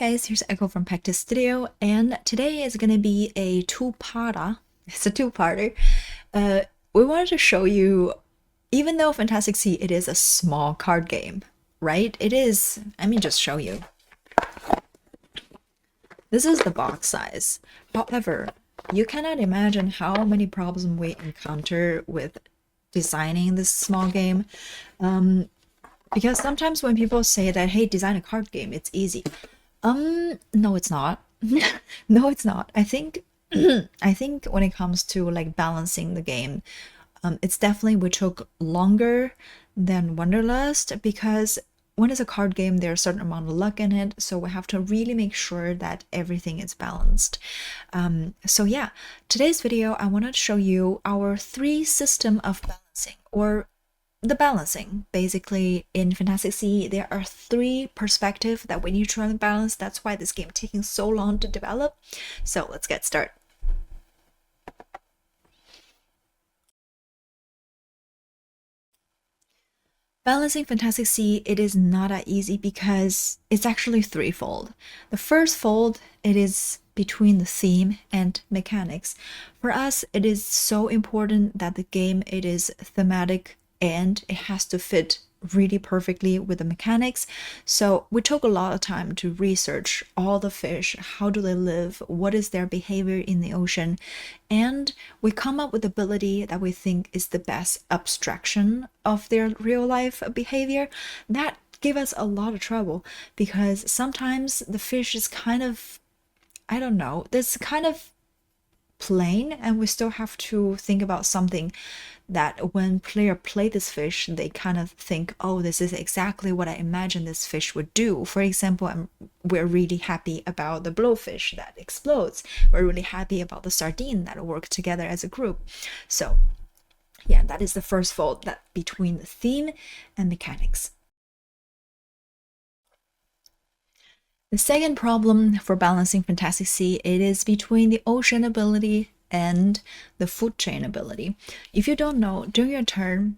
guys, here's Echo from Pektis Studio, and today is gonna be a two-parter. It's a two-parter. We wanted to show you, even though Fintastic Sea, it is a small card game, right? It is. Let me just show you. This is the box size. However, you cannot imagine how many problems we encounter with designing this small game. Because sometimes when people say that, hey, design a card game, it's easy. No, it's not. No, it's not. I think I think when it comes to like balancing the game, it's definitely we took longer than Wonderlust because when it's a card game, there's a certain amount of luck in it, so we have to really make sure that everything is balanced. So yeah, today's video, I want to show you our three system of balancing, or the balancing. Basically, in Fintastic Sea, there are three perspectives that we need to try and balance. That's why this game taking so long to develop. So let's get started. Balancing Fintastic Sea, it is not that easy because it's actually threefold. The first fold, it is between the theme and mechanics. For us, it is so important that the game, it is thematic and it has to fit really perfectly with the mechanics. So we took a lot of time to research all the fish, how do they live, what is their behavior in the ocean, and we come up with ability that we think is the best abstraction of their real life behavior. That gave us a lot of trouble because sometimes the fish is kind of, I don't know, this kind of plain, and we still have to think about something that when player play this fish, they kind of think, oh, this is exactly what I imagined this fish would do. For example, we're really happy about the blowfish that explodes. We're really happy about the sardine that work together as a group. So yeah, that is the first fold, that between the theme and mechanics. The second problem for balancing Fintastic Sea, it is between the ocean ability and the food chain ability. If you don't know, during your turn,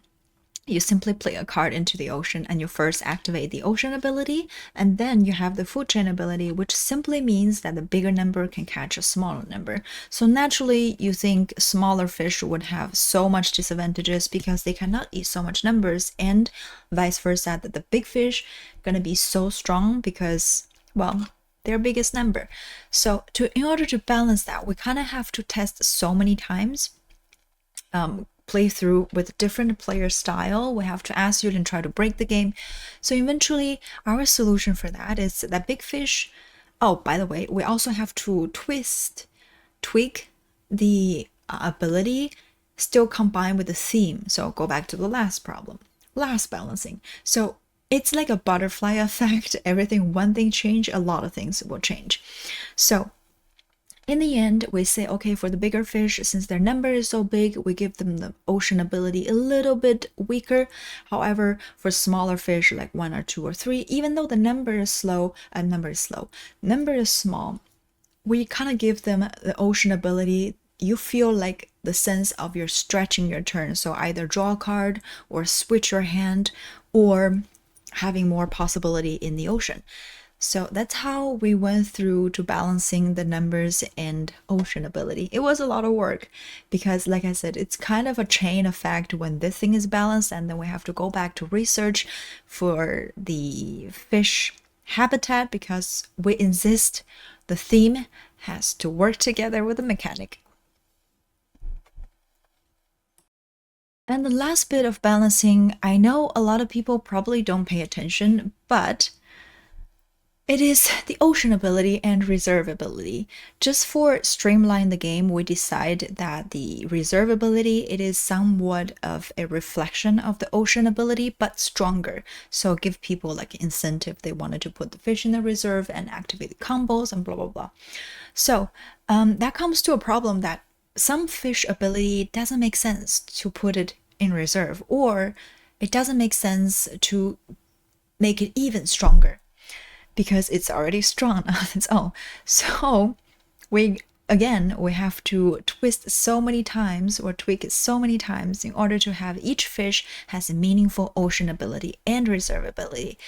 you simply play a card into the ocean and you first activate the ocean ability, and then you have the food chain ability, which simply means that the bigger number can catch a smaller number. So naturally, you think smaller fish would have so much disadvantages because they cannot eat so much numbers, and vice versa, that the big fish gonna be so strong because, well, their biggest number. So in order to balance that, we kind of have to test so many times, play through with different player style. We have to ask you and try to break the game. So eventually our solution for that is that big fish. Oh, by the way, we also have to tweak the ability, still combined with the theme. So go back to the last problem, last balancing. So it's like a butterfly effect. Everything, one thing change, a lot of things will change. So in the end, we say, okay, for the bigger fish, since their number is so big, we give them the ocean ability a little bit weaker. However, for smaller fish, like 1 or 2 or 3, even though the number is small, we kind of give them the ocean ability. You feel like the sense of you're stretching your turn. So either draw a card or switch your hand, or having more possibility in the ocean. So that's how we went through to balancing the numbers and ocean ability. It was a lot of work because, like I said, it's kind of a chain effect when this thing is balanced, and then we have to go back to research for the fish habitat because we insist the theme has to work together with the mechanic. And the last bit of balancing, I know a lot of people probably don't pay attention, but it is the ocean ability and reserve ability. Just for streamline the game, we decide that the reserve ability, it is somewhat of a reflection of the ocean ability, but stronger. So give people like incentive. They wanted to put the fish in the reserve and activate the combos and blah, blah, blah. So that comes to a problem that some fish ability doesn't make sense to put it in reserve, or it doesn't make sense to make it even stronger because it's already strong on its own. So we again, we have to twist so many times or tweak it so many times in order to have each fish has a meaningful ocean ability and reserve ability.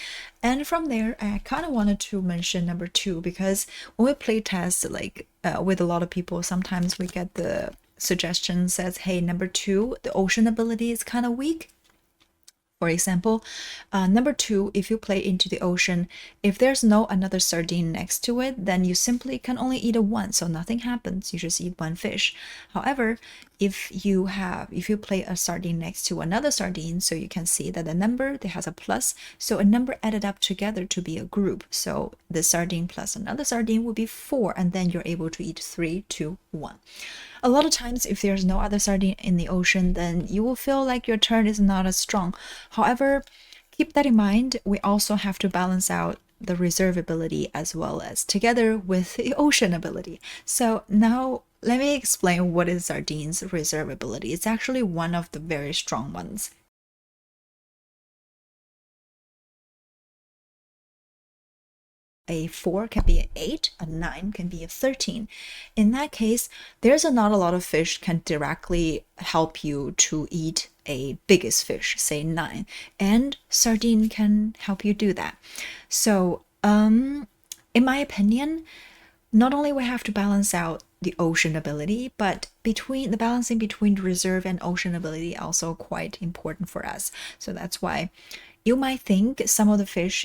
And from there, I kind of wanted to mention number 2, because when we play test, like with a lot of people, sometimes we get the suggestion says, hey, number 2, the ocean ability is kind of weak. For example, number 2, if you play into the ocean, if there's no another sardine next to it, then you simply can only eat it once, so nothing happens. You just eat one fish. However, if you play a sardine next to another sardine, so you can see that the number there has a plus, so a number added up together to be a group. So the sardine plus another sardine would be 4, and then you're able to eat 3, 2, 1. A lot of times, if there's no other sardine in the ocean, then you will feel like your turn is not as strong. However, keep that in mind. We also have to balance out the reserve ability as well as together with the ocean ability. So now let me explain what is sardine's reserve ability. It's actually one of the very strong ones. A 4 can be an 8, a 9 can be a 13. In that case, there's not a lot of fish can directly help you to eat a biggest fish, say 9, and sardine can help you do that. So, in my opinion, not only we have to balance out the ocean ability, but between the balancing between reserve and ocean ability also quite important for us. So that's why you might think some of the fish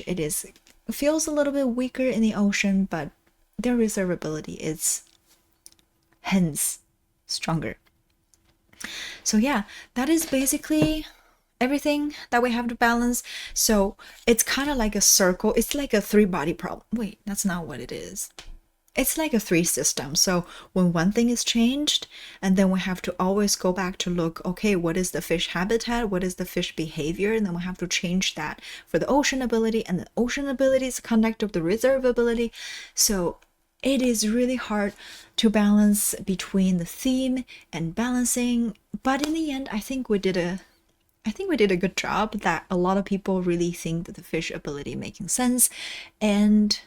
feels a little bit weaker in the ocean, but their reserve ability is hence stronger. So yeah, that is basically everything that we have to balance. So it's kind of like a circle. It's like a 3-body problem. Wait, that's not what it is. It's like a 3 system. So when one thing is changed, and then we have to always go back to look, okay, what is the fish habitat? What is the fish behavior? And then we have to change that for the ocean ability, and the ocean ability is connected with the reserve ability. So it is really hard to balance between the theme and balancing. But in the end, I think we did a good job, that a lot of people really think that the fish ability making sense, and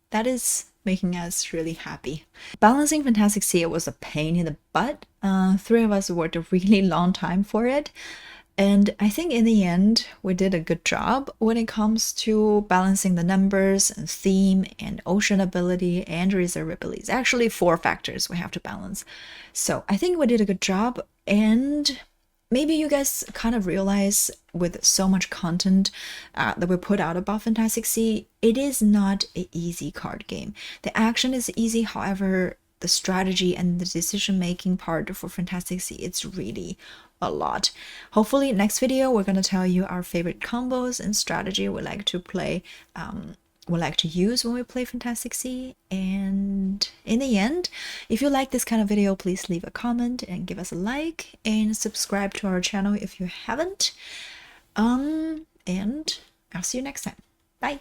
that is making us really happy. Balancing Fintastic Sea was a pain in the butt. 3 of us worked a really long time for it. And I think in the end, we did a good job when it comes to balancing the numbers and theme and ocean ability and reserve ability. It's actually 4 factors we have to balance. So I think we did a good job, and maybe you guys kind of realize with so much content that we put out about Fintastic Sea, it is not an easy card game. The action is easy, however, the strategy and the decision-making part for Fintastic Sea, it's really a lot. Hopefully, next video, we're going to tell you our favorite combos and strategy we like to play, we like to use when we play Fintastic Sea. And in the end, if you like this kind of video, please leave a comment and give us a like, and subscribe to our channel if you haven't. And I'll see you next time. Bye.